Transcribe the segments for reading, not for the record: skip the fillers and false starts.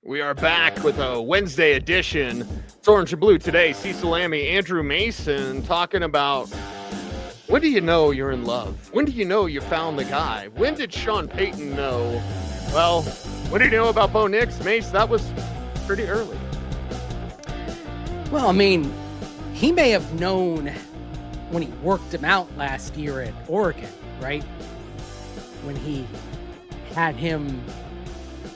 We are back with a Wednesday edition. It's Orange and Blue today. Cecil, Lammey, Andrew Mason talking about when do you know you're in love? When do you know you found the guy? When did Sean Payton know? Well, what did he know about Bo Nix? Mace, that was pretty early. Well, I mean, he may have known when he worked him out last year at Oregon, right? When he had him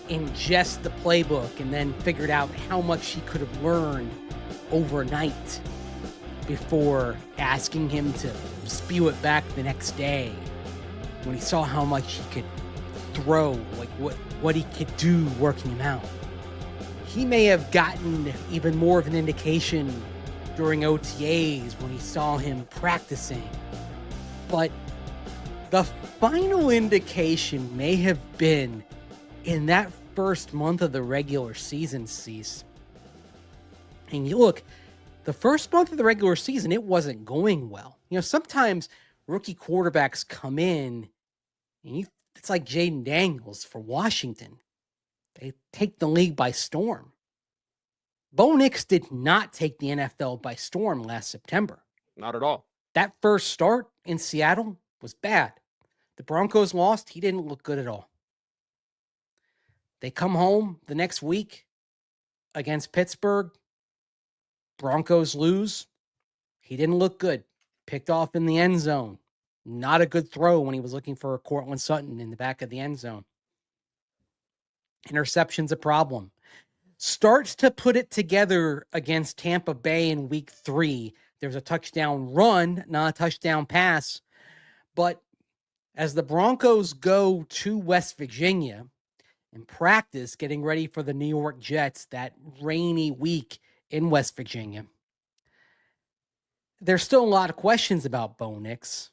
ingest the playbook and then figured out how much he could have learned overnight before asking him to spew it back the next day. When he saw how much he could throw, like what he could do working him out. He may have gotten even more of an indication during OTAs when he saw him practicing. But the final indication may have been in that first month of the regular season, Cease. And you look, the first month of the regular season, it wasn't going well. You know, sometimes rookie quarterbacks come in, and it's like Jaden Daniels for Washington. They take the league by storm. Bo Nix did not take the NFL by storm last September. Not at all. That first start in Seattle was bad. The Broncos lost. He didn't look good at all. They come home the next week against Pittsburgh. Broncos lose. He didn't look good. Picked off in the end zone. Not a good throw when he was looking for Cortland Sutton in the back of the end zone. Interception's a problem. Starts to put it together against Tampa Bay in week 3. There's a touchdown run, not a touchdown pass. But as the Broncos go to West Virginia and practice getting ready for the New York Jets that rainy week in West Virginia, there's still a lot of questions about Bo Nix.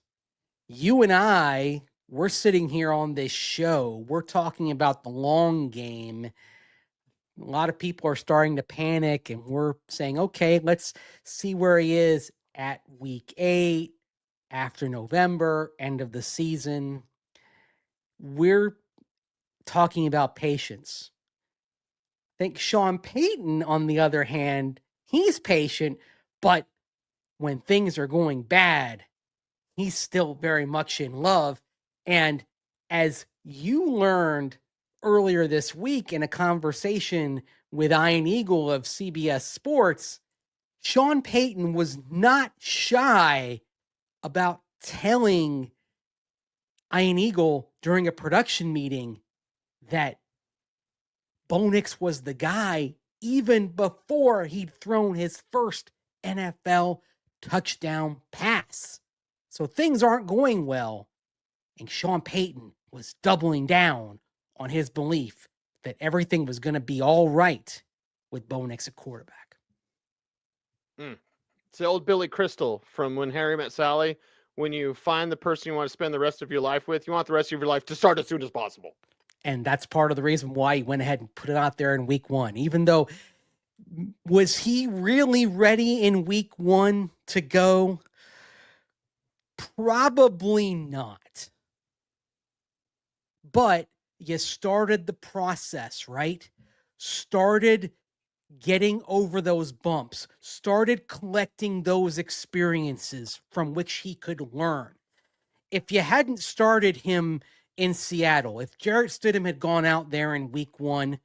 You and I, we're sitting here on this show. We're talking about the long game. A lot of people are starting to panic, and we're saying, okay, let's see where he is at week 8, after November, end of the season. We're talking about patience. I think Sean Payton, on the other hand, he's patient, but when things are going bad, he's still very much in love. And as you learned earlier this week in a conversation with Ian Eagle of CBS Sports, Sean Payton was not shy about telling Ian Eagle during a production meeting that Bo Nix was the guy even before he'd thrown his first NFL touchdown pass. So things aren't going well. And Sean Payton was doubling down on his belief that everything was going to be all right with Bo Nix at quarterback. It's the old Billy Crystal from When Harry Met Sally. When you find the person you want to spend the rest of your life with, you want the rest of your life to start as soon as possible. And that's part of the reason why he went ahead and put it out there in week 1. Even though, was he really ready in week 1 to go? Probably not. But you started the process, right? Started getting over those bumps, started collecting those experiences from which he could learn. If you hadn't started him in Seattle, if Jarrett Stidham had gone out there in week 1,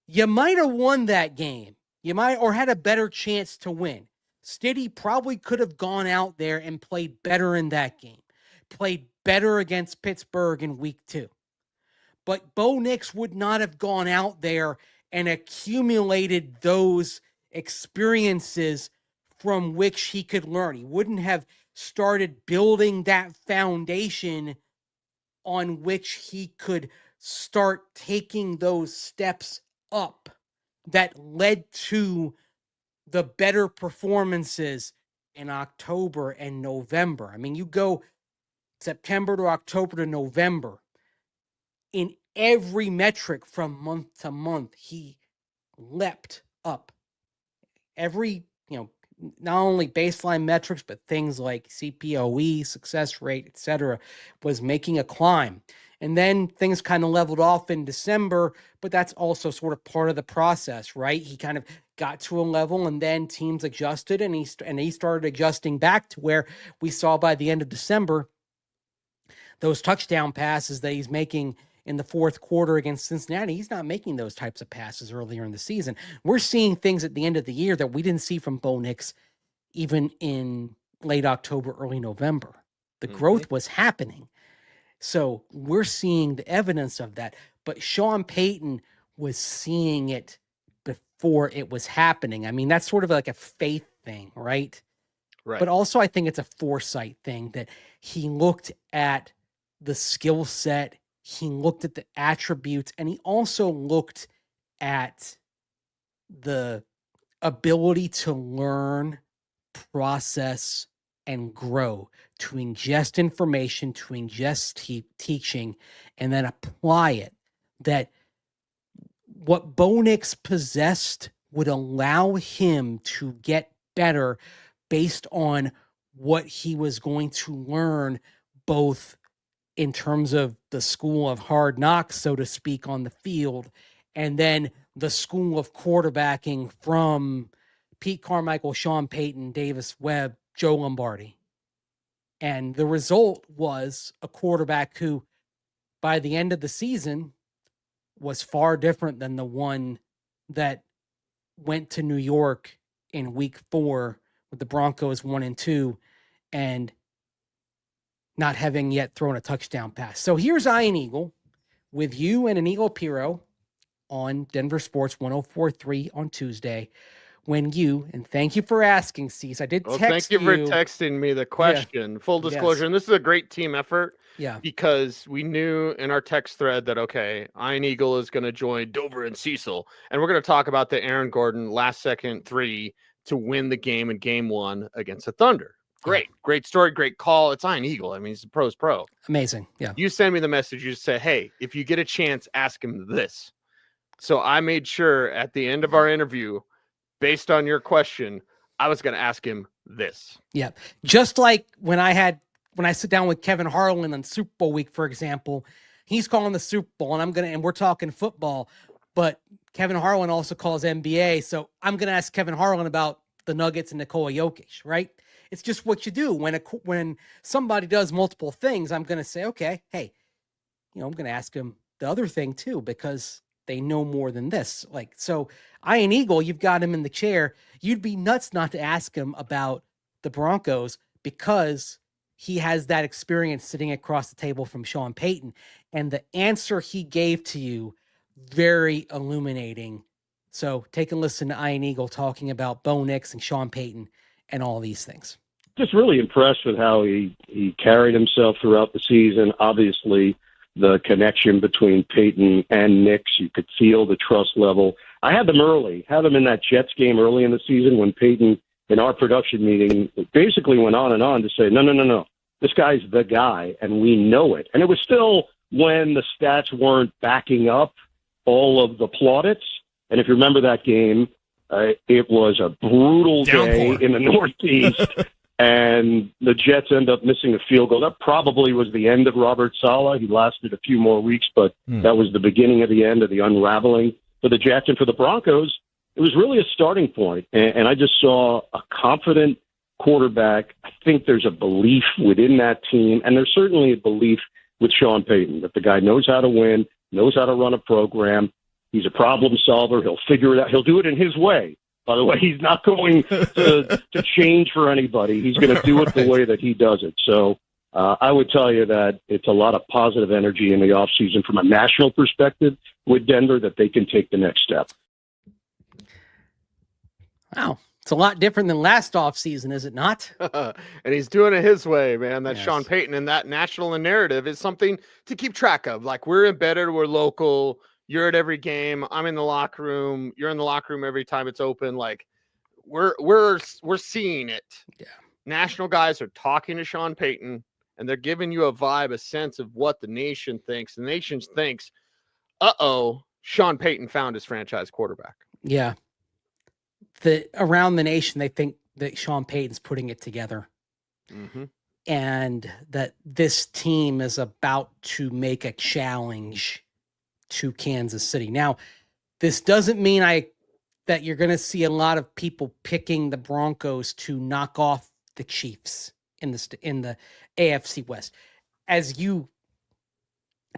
you might have won that game. You might, or had a better chance to win. Stiddy probably could have gone out there and played better in that game. Played better against Pittsburgh in week 2. But Bo Nix would not have gone out there and accumulated those experiences from which he could learn. He wouldn't have started building that foundation on which he could start taking those steps up that led to the better performances in October and November. I mean, you go September to October to November, in every metric from month to month, he leapt up. Every, not only baseline metrics, but things like CPOE, success rate, etc., was making a climb. And then things kind of leveled off in December, but that's also sort of part of the process, right? He kind of got to a level, and then teams adjusted, and he started adjusting back to where we saw by the end of December, those touchdown passes that he's making in the fourth quarter against Cincinnati. He's not making those types of passes earlier in the season. We're seeing things at the end of the year that we didn't see from Bo Nix even in late October, early November. The growth was happening. So we're seeing the evidence of that. But Sean Payton was seeing it before it was happening. I mean, that's sort of like a faith thing, right? Right. But also I think it's a foresight thing that he looked at the skill set, he looked at the attributes, and he also looked at the ability to learn, process, and grow, to ingest information, to ingest teaching, and then apply it. That what Bo Nix possessed would allow him to get better based on what he was going to learn, both in terms of the school of hard knocks, so to speak, on the field, and then the school of quarterbacking from Pete Carmichael, Sean Payton, Davis Webb, Joe Lombardi. And the result was a quarterback who, by the end of the season, was far different than the one that went to New York in week 4 with the Broncos 1-2 and not having yet thrown a touchdown pass. So here's Ian Eagle with you and an Eagle Piro on Denver Sports 104.3 on Tuesday. When you, and thank you for asking, Cecil. I did text you. Thank you for texting me the question. Yeah. Full disclosure, and this is a great team effort. Yeah. Because we knew in our text thread that, okay, Ian Eagle is going to join Dover and Cecil, and we're going to talk about the Aaron Gordon last second 3 to win the game in game 1 against the Thunder. Great. Great story. Great call. It's Ian Eagle. I mean, he's a pro's pro. Amazing. Yeah. You send me the message. You say, hey, if you get a chance, ask him this. So I made sure at the end of our interview, based on your question, I was going to ask him this. Yeah. Just like when I sit down with Kevin Harlan on Super Bowl week, for example, he's calling the Super Bowl and we're talking football, but Kevin Harlan also calls NBA. So I'm going to ask Kevin Harlan about the Nuggets and Nikola Jokic, right? It's just what you do when somebody does multiple things. I'm going to say, okay, hey, I'm going to ask him the other thing too, because they know more than this. Like, so Ian Eagle, you've got him in the chair. You'd be nuts not to ask him about the Broncos because he has that experience sitting across the table from Sean Payton. And the answer he gave to you, very illuminating. So take a listen to Ian Eagle talking about Bo Nix and Sean Payton and all these things. Just really impressed with how he carried himself throughout the season. Obviously, the connection between Payton and Nix, you could feel the trust level. I had them in that Jets game early in the season when Payton, in our production meeting, basically went on and on to say, no, this guy's the guy, and we know it. And it was still when the stats weren't backing up all of the plaudits. And if you remember that game, it was a brutal day in the Northeast, and the Jets end up missing a field goal. That probably was the end of Robert Saleh. He lasted a few more weeks, but that was the beginning of the end of the unraveling for the Jets. And for the Broncos, it was really a starting point. And I just saw a confident quarterback. I think there's a belief within that team, and there's certainly a belief with Sean Payton that the guy knows how to win, knows how to run a program. He's a problem solver. He'll figure it out. He'll do it in his way. By the way, he's not going to change for anybody. He's going to do it the way that he does it. So I would tell you that it's a lot of positive energy in the offseason from a national perspective with Denver that they can take the next step. Wow. It's a lot different than last offseason, is it not? And he's doing it his way, man. That Sean Payton and that national narrative is something to keep track of. Like, we're embedded, we're local. You're at every game. I'm in the locker room. You're in the locker room every time it's open. Like, we're seeing it. Yeah. National guys are talking to Sean Payton, and they're giving you a vibe, a sense of what the nation thinks. The nation thinks, Sean Payton found his franchise quarterback. Yeah. Around the nation, they think that Sean Payton's putting it together. Mm-hmm. and that this team is about to make a challenge to Kansas City. Now, this doesn't mean that you're going to see a lot of people picking the Broncos to knock off the Chiefs in the AFC West. As you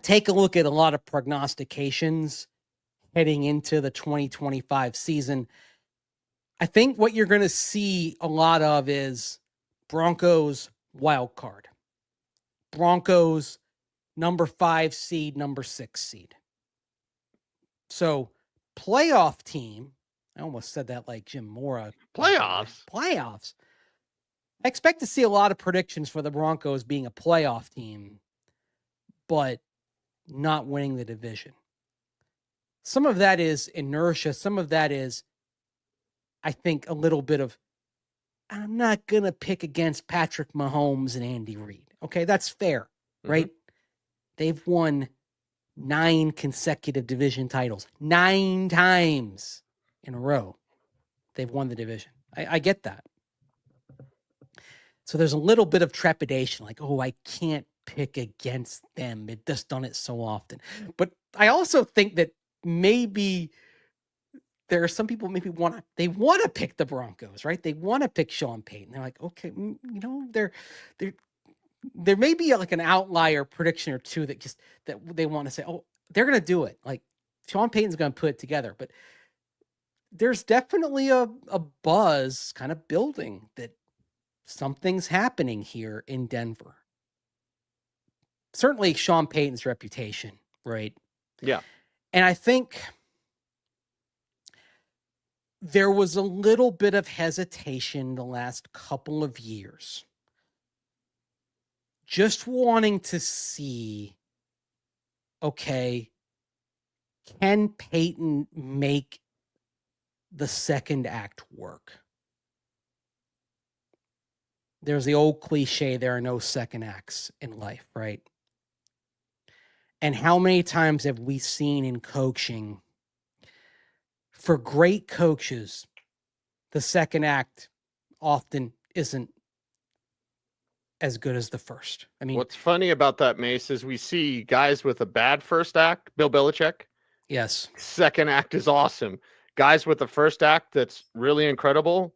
take a look at a lot of prognostications heading into the 2025 season, I think what you're going to see a lot of is Broncos wild card, Broncos number 5 seed, number 6 seed. So playoff team, I almost said that like Jim Mora. Playoffs. I expect to see a lot of predictions for the Broncos being a playoff team, but not winning the division. Some of that is inertia. Some of that is, I think, a little bit of, I'm not going to pick against Patrick Mahomes and Andy Reid. Okay, that's fair, right? They've won 9 consecutive division titles. 9 times in a row they've won the division. I get that. So there's a little bit of trepidation, like, oh, I can't pick against them. They've just done it so often. But I also think that maybe there are some people maybe want to pick the Broncos, right? They want to pick Sean Payton. They're like, okay, there may be like an outlier prediction or two that they want to say, oh, they're going to do it. Like Sean Payton's going to put it together. But there's definitely a buzz kind of building that something's happening here in Denver. Certainly Sean Payton's reputation, right? Yeah. And I think there was a little bit of hesitation the last couple of years. Just wanting to see, okay, can Payton make the second act work? There's the old cliche, there are no second acts in life, right? And how many times have we seen in coaching, for great coaches, the second act often isn't as good as the first. I mean, what's funny about that, Mace, is we see guys with a bad first act, Bill Belichick. Yes. Second act is awesome. Guys with the first act that's really incredible.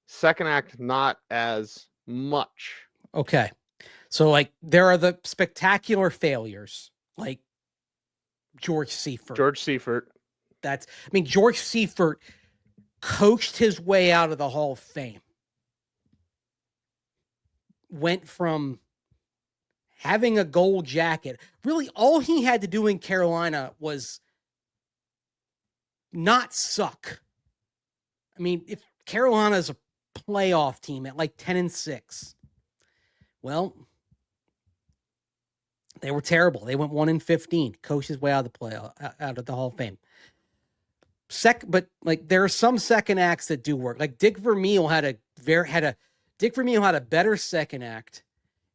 Second act, not as much. Okay. So, like, there are the spectacular failures, like George Seifert. George Seifert coached his way out of the Hall of Fame. Went from having a gold jacket. Really, all he had to do in Carolina was not suck. I mean, if Carolina's a playoff team at like 10-6, well, they were terrible. They went 1-15. Coached his way out of the out of the Hall of Fame. But like there are some second acts that do work. Like Dick Vermeil had a better second act,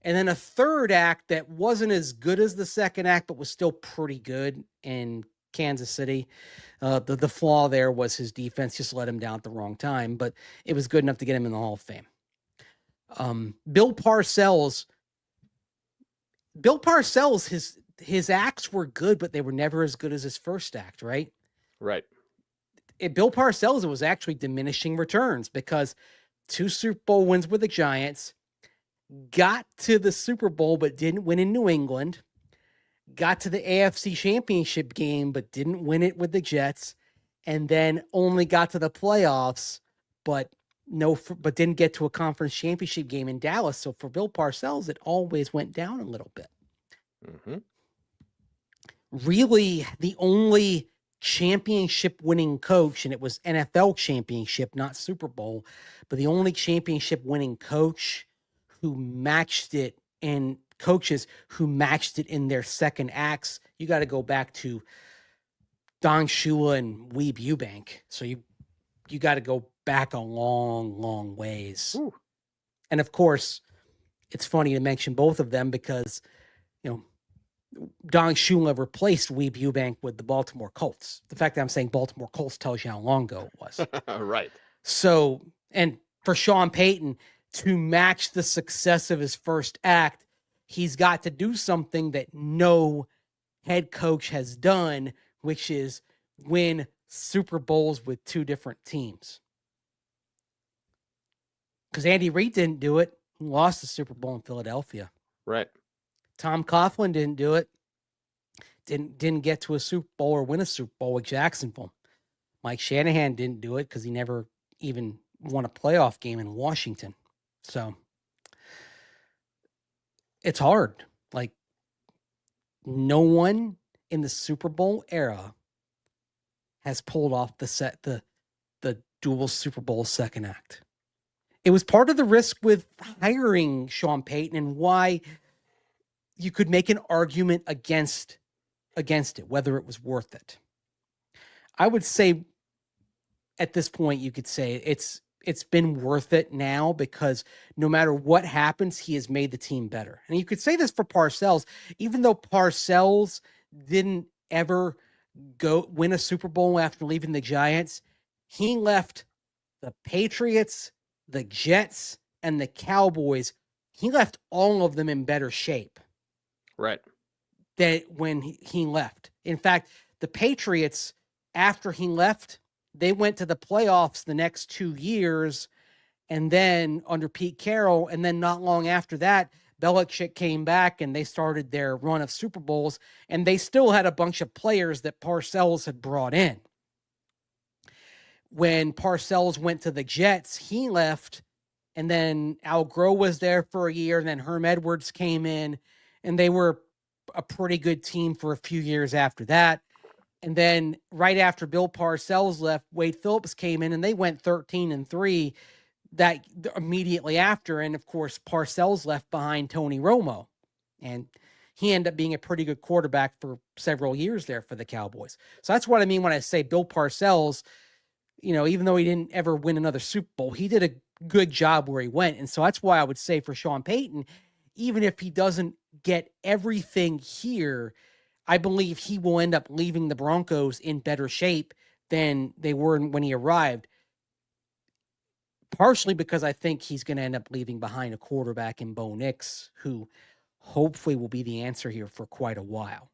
and then a third act that wasn't as good as the second act, but was still pretty good in Kansas City. The flaw there was his defense just let him down at the wrong time, but it was good enough to get him in the Hall of Fame. Bill Parcells, his acts were good, but they were never as good as his first act, right? Right. Bill Parcells, it was actually diminishing returns because 2 Super Bowl wins with the Giants, got to the Super Bowl but didn't win in New England, got to the AFC Championship game but didn't win it with the Jets, and then only got to the playoffs but didn't get to a conference championship game in Dallas. So for Bill Parcells, it always went down a little bit. Mm-hmm. Really, the only championship winning coach, and it was NFL championship, not Super Bowl, but the only championship winning coach who matched it, and coaches who matched it in their second acts, you got to go back to Don Shula and Weeb Eubank. So you got to go back a long, long ways. Ooh. And of course, it's funny to mention both of them because, Don Shula replaced Weeb Eubank with the Baltimore Colts. The fact that I'm saying Baltimore Colts tells you how long ago it was. Right. So, and for Sean Payton to match the success of his first act, he's got to do something that no head coach has done, which is win Super Bowls with two different teams. Because Andy Reid didn't do it. He lost the Super Bowl in Philadelphia. Right. Tom Coughlin didn't do it. Didn't get to a Super Bowl or win a Super Bowl with Jacksonville. Mike Shanahan didn't do it because he never even won a playoff game in Washington. So it's hard. Like, no one in the Super Bowl era has pulled off the dual Super Bowl second act. It was part of the risk with hiring Sean Payton and why you could make an argument against it, whether it was worth it. I would say at this point, you could say it's been worth it now because no matter what happens, he has made the team better. And you could say this for Parcells, even though Parcells didn't ever go win a Super Bowl after leaving the Giants, he left the Patriots, the Jets, and the Cowboys. He left all of them in better shape. Right. Than when he left. In fact, the Patriots, after he left, they went to the playoffs the next 2 years, and then under Pete Carroll, and then not long after that, Belichick came back and they started their run of Super Bowls, and they still had a bunch of players that Parcells had brought in. When Parcells went to the Jets, he left, and then Al Groh was there for a year, and then Herm Edwards came in, and they were a pretty good team for a few years after that. And then right after Bill Parcells left, Wade Phillips came in and they went 13-3 that immediately after. And of course, Parcells left behind Tony Romo, and he ended up being a pretty good quarterback for several years there for the Cowboys. So that's what I mean when I say Bill Parcells, even though he didn't ever win another Super Bowl, he did a good job where he went. And so that's why I would say for Sean Payton, even if he doesn't get everything here, I believe he will end up leaving the Broncos in better shape than they were when he arrived. Partially because I think he's going to end up leaving behind a quarterback in Bo Nix, who hopefully will be the answer here for quite a while.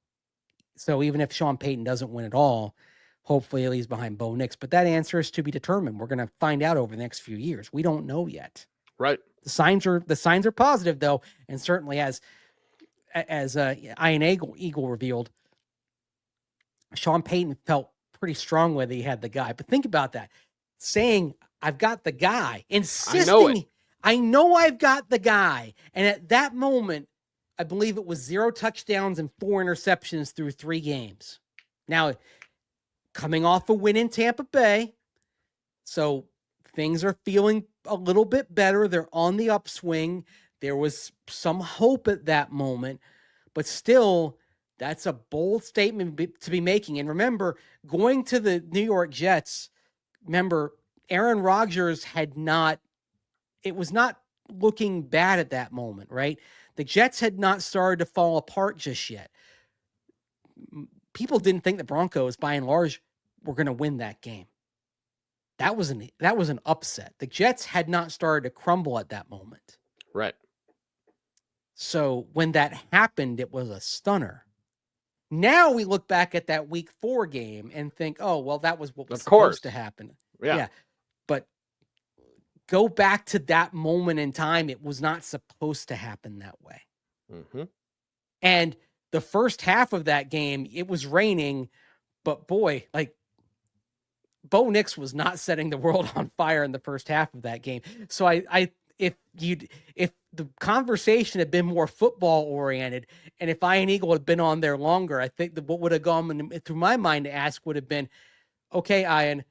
So even if Sean Payton doesn't win at all, hopefully he leaves behind Bo Nix. But that answer is to be determined. We're going to find out over the next few years. We don't know yet. Right. The signs are positive though, and certainly as Ian Eagle revealed, Sean Payton felt pretty strongly that he had the guy. But think about that. Saying, I've got the guy. Insisting, I know I've got the guy. And at that moment, I believe it was 0 touchdowns and 4 interceptions through 3 games. Now, coming off a win in Tampa Bay, so things are feeling a little bit better. They're on the upswing. There was some hope at that moment, but still, that's a bold statement to be making. And remember, going to the New York Jets, Aaron Rodgers it was not looking bad at that moment, right? The Jets had not started to fall apart just yet. People didn't think the Broncos, by and large, were going to win that game. That was an upset. The Jets had not started to crumble at that moment. Right. So when that happened, it was a stunner. Now we look back at that week 4 game and think, oh, well, that was what was supposed to happen. Yeah. But go back to that moment in time. It was not supposed to happen that way. Mm-hmm. And the first half of that game, it was raining, but boy, Bo Nix was not setting the world on fire in the first half of that game. So if the conversation had been more football oriented, and if Ian Eagle had been on there longer, I think that what would have gone through my mind to ask would have been, okay, Ian,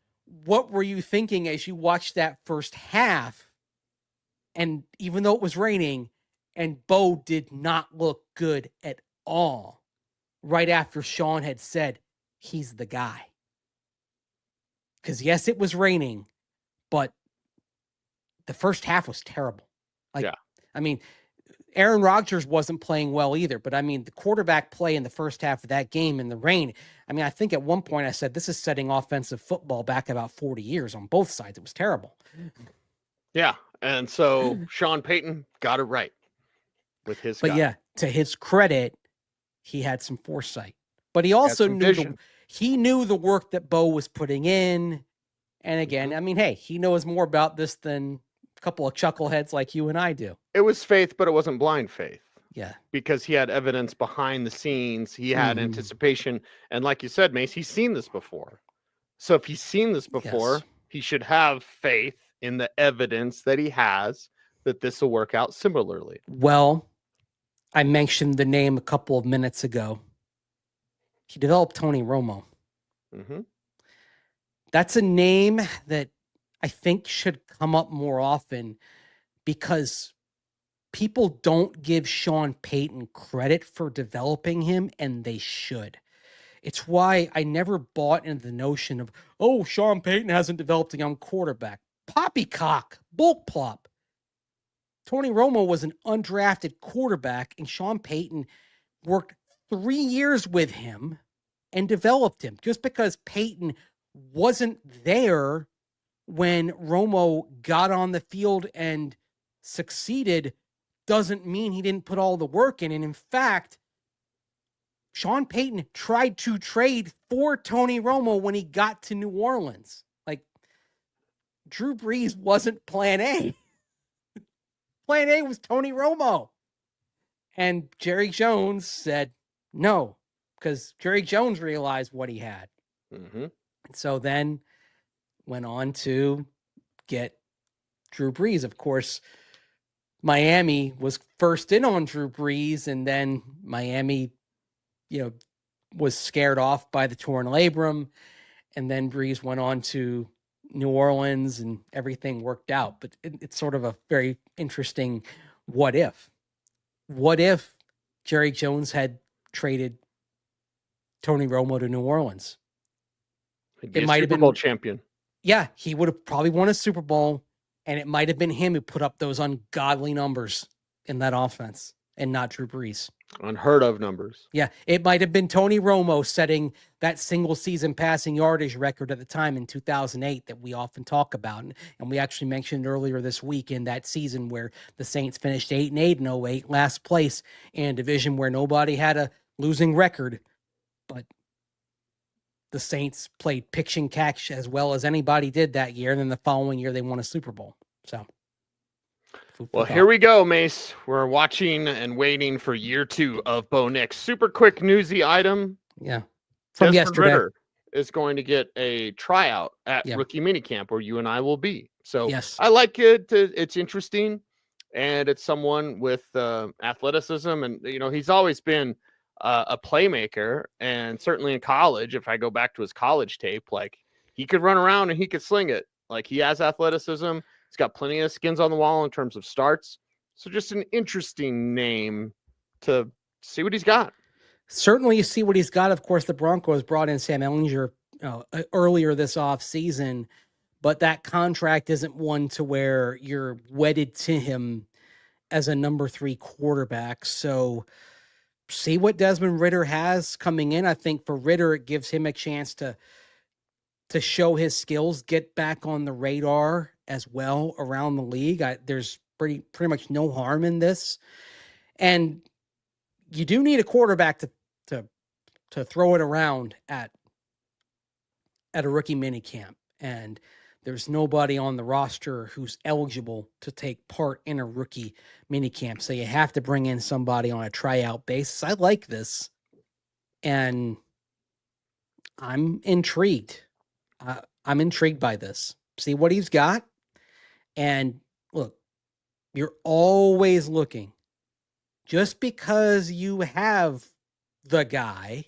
what were you thinking as you watched that first half? And even though it was raining, and Bo did not look good at all, right after Sean had said he's the guy. Because yes, it was raining, but the first half was terrible. I mean, Aaron Rodgers wasn't playing well either, but I mean, the quarterback play in the first half of that game in the rain, I mean, I think at one point I said, this is setting offensive football back about 40 years on both sides. It was terrible. Yeah. And so Sean Payton got it right with his But guy. yeah, to his credit, he had some foresight. But he Had also some knew vision. he knew the work that Bo was putting in. And again, I mean, hey, he knows more about this than a couple of chuckleheads like you and I do. It was faith, but it wasn't blind faith. Yeah. Because he had evidence behind the scenes. He had anticipation. And like you said, Mace, he's seen this before. So if he's seen this before, Yes. he should have faith in the evidence that he has that this will work out similarly. Well, I mentioned the name a couple of minutes ago. He developed Tony Romo. Mm-hmm. That's a name that I think should come up more often because people don't give Sean Payton credit for developing him, and they should. It's why I never bought into the notion of, oh, Sean Payton hasn't developed a young quarterback. Poppycock, bull plop. Tony Romo was an undrafted quarterback, and Sean Payton worked 3 years with him and developed him. Just because Payton wasn't there when Romo got on the field and succeeded doesn't mean he didn't put all the work in. And in fact, Sean Payton tried to trade for Tony Romo when he got to New Orleans. Like, Drew Brees wasn't plan A. Plan A was Tony Romo. And Jerry Jones said no, because Jerry Jones realized what he had. Mm-hmm. And so then went on to get Drew Brees. Of course, Miami was first in on Drew Brees, and then Miami, was scared off by the torn labrum, and then Brees went on to New Orleans, and everything worked out. But it's sort of a very interesting what if. What if Jerry Jones had traded Tony Romo to New Orleans? It might have been Super Bowl champion. Yeah, he would have probably won a Super Bowl, and it might have been him who put up those ungodly numbers in that offense and not Drew Brees. Unheard of numbers. Yeah, it might have been Tony Romo setting that single season passing yardage record at the time in 2008 that we often talk about. And we actually mentioned earlier this week in that season where the Saints finished 8-8 in 08, last place in a division where nobody had a losing record. But the Saints played pitch and catch as well as anybody did that year. And then the following year, they won a Super Bowl. So. Well, here we go, Mace. We're watching and waiting for year 2 of Bo Nix. Super quick newsy item. Yeah. From Desmond yesterday. Ritter is going to get a tryout at rookie minicamp where you and I will be. So yes. I like it. It's interesting. And it's someone with athleticism. And, he's always been a playmaker. And certainly in college, if I go back to his college tape, like he could run around and he could sling it. Like he has athleticism. He's got plenty of skins on the wall in terms of starts. So just an interesting name to see what he's got. Certainly you see what he's got. Of course, the Broncos brought in Sam Ehlinger earlier this offseason, but that contract isn't one to where you're wedded to him as a number 3 quarterback. So see what Desmond Ritter has coming in. I think for Ritter, it gives him a chance to show his skills, get back on the radar as well around the league. There's pretty much no harm in this. And you do need a quarterback to throw it around at a rookie minicamp. And there's nobody on the roster who's eligible to take part in a rookie minicamp. So you have to bring in somebody on a tryout basis. I like this. And I'm intrigued. I'm intrigued by this. See what he's got. And look, you're always looking. Just because you have the guy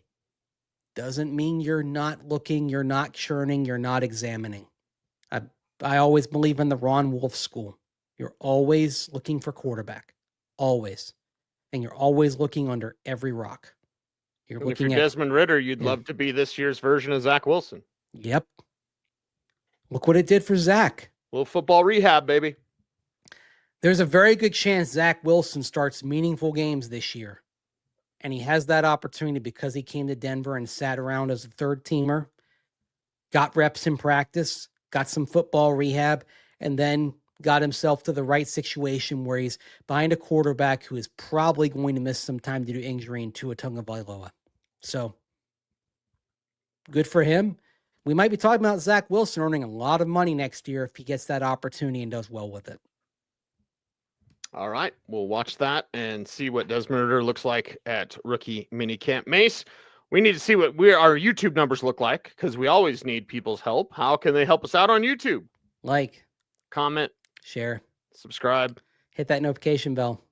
doesn't mean you're not looking, you're not churning, you're not examining. I always believe in the Ron Wolf school. You're always looking for quarterback. Always. And you're always looking under every rock. If you're Desmond Ritter, you'd love to be this year's version of Zach Wilson. Yep. Look what it did for Zach. A little football rehab, baby. There's a very good chance Zach Wilson starts meaningful games this year. And he has that opportunity because he came to Denver and sat around as a third teamer, got reps in practice, got some football rehab, and then got himself to the right situation where he's behind a quarterback who is probably going to miss some time due to injury in Tua Tagovailoa. So good for him. We might be talking about Zach Wilson earning a lot of money next year if he gets that opportunity and does well with it. All right, we'll watch that and see what Desmond Ridder looks like at rookie minicamp. Mace, we need to see what our YouTube numbers look like because we always need people's help. How can they help us out on YouTube? Like, comment, share, subscribe, hit that notification bell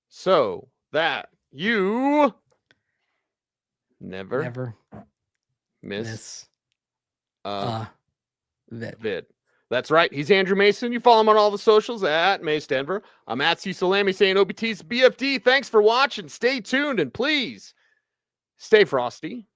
so that you never miss a vid. That's right. He's Andrew Mason. You follow him on all the socials at Mace Denver. I'm at Cecil Lammey saying OBT's BFD. Thanks for watching. Stay tuned and please stay frosty.